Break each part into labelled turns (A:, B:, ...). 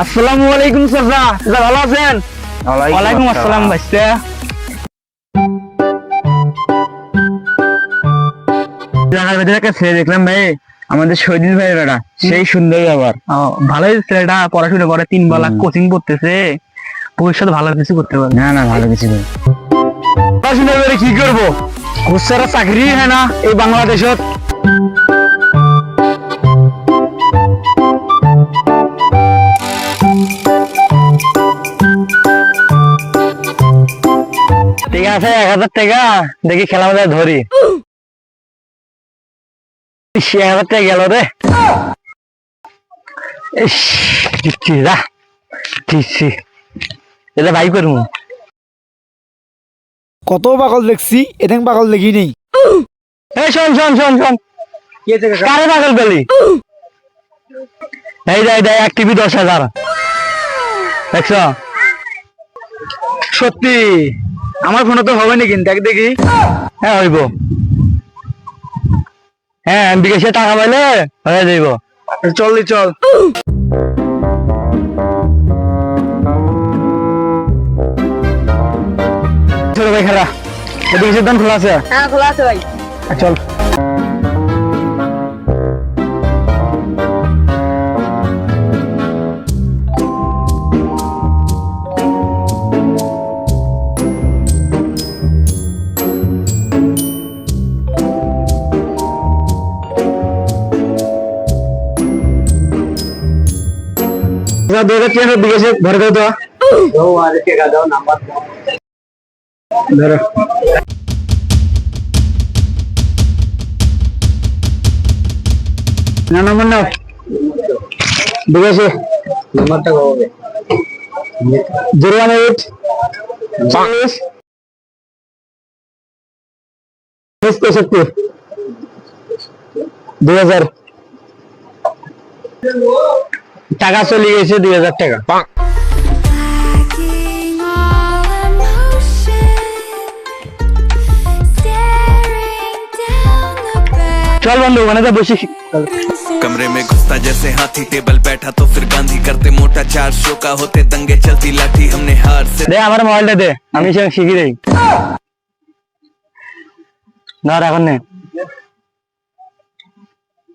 A: আসসালামু আলাইকুম চাচা, চাচা ভালো আছেন? ওয়ালাইকুম আসসালাম ভাইস্তা। দেখলাম ভাই আমাদের শহীদুল ভাই বেড়া সেই সুন্দর আবার ভালোই ছেলেটা পড়াশোনা করে 3 বেলা কোচিং করতেছে, ভবিষ্যৎ ভালো কিছু করতে পারে। না না ভালো কিছু পড়াশোনা করে কি করবো, খুচরা চাকরি হয় না এই বাংলাদেশত। ঠিক আছে 1000 টাকা দেখি খেলা মজা ধরি। 1000 টাকা গেল রে। এটা ভাই করবো।
B: কত পাগল দেখছি, এদিন পাগল দেখি নেই।
A: এই শোন শোন শোন শোন, কারে পাগল পেলি? এই যাই দেয় এক টিভি 10,000 দেখছ? সত্যি আমার ফোনে তো হবে না, কিন্তু দেখ দেখি। হ্যাঁ হইব, হ্যাঁ বিকাশে টাকা পাইলে হয়ে যাইব। চল চল চলো ভাই খেলা। বিকাশের দাম খোলা আছে?
C: হ্যাঁ খোলা আছে ভাই।
A: চল বিকাশে ভরে দাও তো। ধরো না নম্বর নাও বিকাশে নাম্বারটা হবে 018 40 63 2000 টাকা চলে গেছে 2000 টাকা। चल बंधु मैंने तो बसी
D: कमरे में घुसता जैसे हाथी, टेबल बैठा तो फिर गांधी करते मोटा, 4 शो का होते दंगे चलती लाठी, हमने हार से
A: दे আমার মোবাইলটা দে, আমি সে শিখি দেই। ধর এখন নে,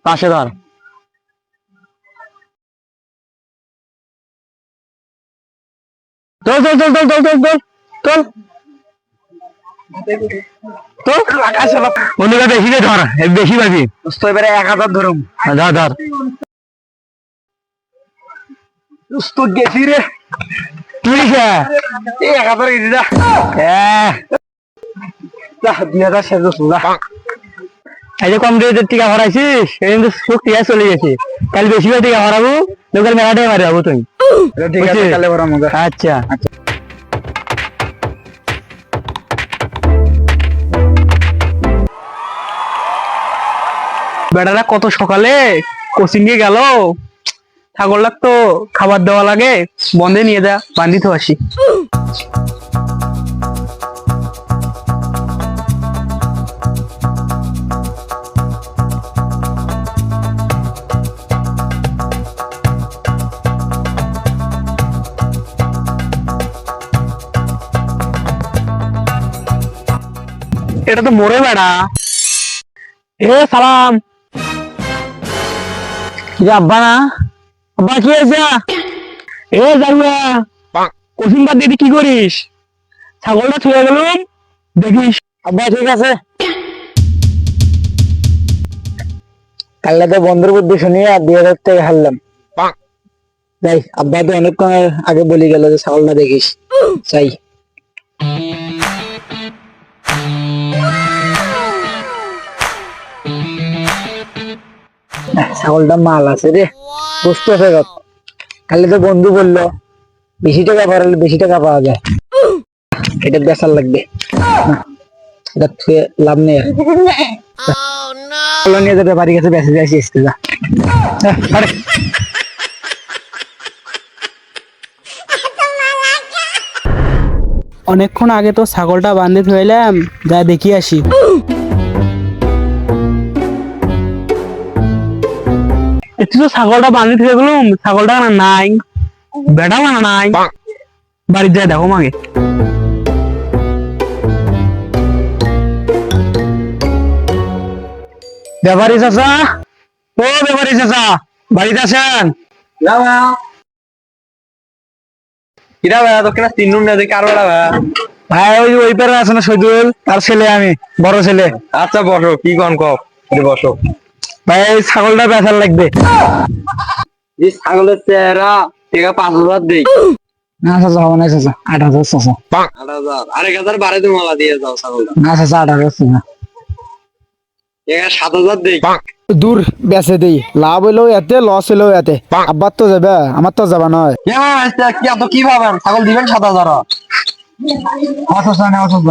A: পাশে ধর। চল চল চল চল চল চল চল চল তো আকাশ হলো বন্ধুরা, বেশি রে ধর, বেশি পাবি তো। এবারে 1000 ধরুম। ধর ধর তো গেছি রে তুই কে এই 1000 গেছি যা। যা 2000 শেষ করছিস যা। এই যে কম রেটের টিকা ভরাইছিস, এই কিন্তু শক্তি চলে গেছে। কাল বেশি করে টিকা ভরাবো, লোকাল মেলাটাই মারি যাবো তুই। ঠিক আছে কালে ভরাবো। আচ্ছা বেটারা কত সকালে কোচিং এ গেল, ছাগলটা তো খাবার দেওয়া লাগে, বন্ধে নিয়ে যা বান্ধিতে আসি। এটা তো মোরে বেড়া। এ সালাম, আব্বা না? আব্বা কি হয়েছে? এ জানুয়া কোচিং বাদ দিয়ে কি করিস? ছাগলটা ছুঁয়ে গেলাম দেখিস। আব্বা ঠিক আছে। কাল্লা তো বন্ধুর বুদ্ধি শুনিয়ে 2000 টাকা হারলাম। যাই, আব্বা তো অনেকক্ষণ আগে বলে গেল যে ছাগলটা দেখিস। চাই ছাগলটা মাল আছে রে, বুঝতে আছে। খালি তো বন্ধু বললো বেশি টাকা ভরালে বেশি টাকা পাওয়া যায়, এটা বেচার লাগবে। এটা লাভ নেই, নিয়ে যাবে বাড়ি কাছে বেঁচে যাইছি এসতে যা।
B: অনেকক্ষণ আগে তো ছাগলটা বান্ধে থইলাম, যা দেখি আসি।
A: তুই তো ছাগলটা বান্ধি থেকে গেলুম, ছাগলটা নাই বেটা বানা নাই, বাড়িতে যাই দেখো মাগে। ব্যাপারী চাচা, ও ব্যাপারী চাচা, বাড়িতে আছেন?
C: কিরা ভাইয়া তো কিনা তিন নুন না দেখে আরো বেড়া ভাইয়া।
A: ভাই ওই পারে আছে না শহীদুল, তার ছেলে আমি, বড় ছেলে।
C: আচ্ছা বসো, কি কন কও, বসো।
A: ভাই এই ছাগলটা বেচার লাগবে।
C: এই ছাগলের চেহারা টেকা 5,000 দেই।
A: না চাচা হবে না চাচা, 8,000 চাচা।
C: 8,000 1,000 বাড়াই তুমি মালা দিয়ে যাও ছাগলটা।
A: না চাচা 8,000 চাচা।
C: টেকা 7,000 দেই।
B: দূর বেচে দেই, লাভ হইলেও এতে, লস হইলেও এতে। আব্বার তো যাবে, আমার তো যাবা নয়।
C: কি এত কি ভাবেন, ছাগল দিবেন 7,000।
A: অসুস্থ না অসুস্থ।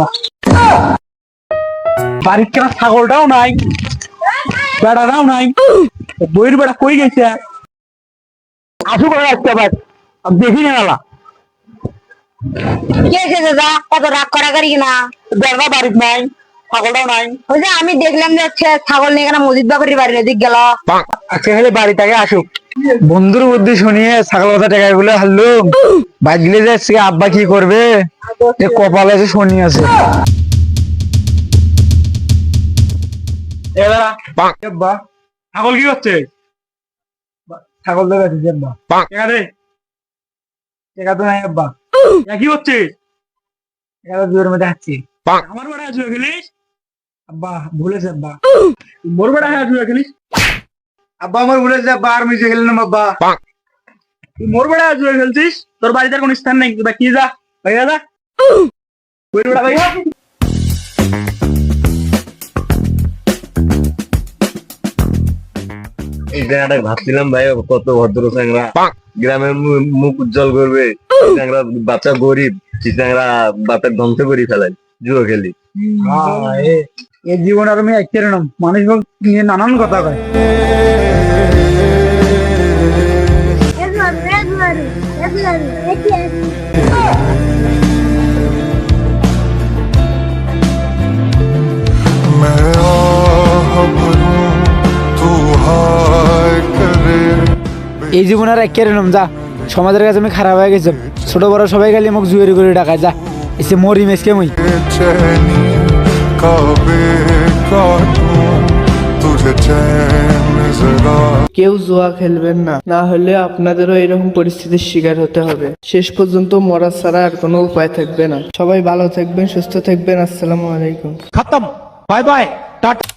A: বাড়ির কেনা ছাগলটাও নাই, বেড়াটাও নাই, বইয়ের বেড়া কই গেছে? আসু করে আসতে পার, দেখি না মেলা।
E: কে এসেছে দাদা, কত রাগ করা করি না?
A: বেড়া বাড়ির নাই, ছাগলটাও নাই।
E: ওই যে আমি দেখলাম যে হচ্ছে ছাগল নিয়ে এখানে মসজিদ বাকরির বাড়ির এদিক গেল।
A: আজকে খালি বাড়ি থেকে আসুক। বন্ধুর বুদ্ধি শুনিয়ে ছাগল কথা টাকা গুলো হারলু, বাজলে যাচ্ছে আব্বা কি করবে, কপালে আছে শনি আছে। ছাগল কি করছে? ছাগল তো গেছে আব্বা, টাকা দে। টাকা তো নাই আব্বা। কি হচ্ছে? টাকা দুয়ের মধ্যে হাঁটছি। আমার বেড়া আসবে খেলিস আব্বা, ভুলেছে আব্বা। মোর বেড়া আসবে খেলিস আব্বা, আমার ভুলেছে আব্বা, আর মিশে খেললাম আব্বা। তুই মোর বেড়া আসবে খেলছিস, তোর বাড়িতে কোন স্থান নেই, কি যা ভাইয়া যা। ওই বেড়া ভাইয়া
C: এই জায়গাটা ভাবছিলাম ভাই, কত ভদ্র চ্যাংরা, গ্রামের মুখ উজ্জ্বল করবে। চ্যাংরা বাচ্চা গরিব, চ্যাংরা বাপের ধ্বংস করে ফেলাই জুয়া খেলি।
A: এই জীবন আর আমি একটি নাম, মানুষ নিয়ে নানান কথা কয়।
B: এই জীবন আর একের নাম যা, সমাজের কাছে আমি খারাপ হয়ে গেছি। ছোট বড় সবাই খালি মোক জুয়েরি করে ডাকায়, যা এসে মরি মেসকে মই।
F: কেউ জুয়া খেলবেন না, না হলে আপনাদেরও এরকম পরিস্থিতির শিকার হতে হবে। শেষ পর্যন্ত মরা ছাড়া আর কোনো উপায় থাকবে না। সবাই ভালো থাকবেন, সুস্থ থাকবেন। আসসালামু আলাইকুম।
A: খতম, বাই বাই, টাটা।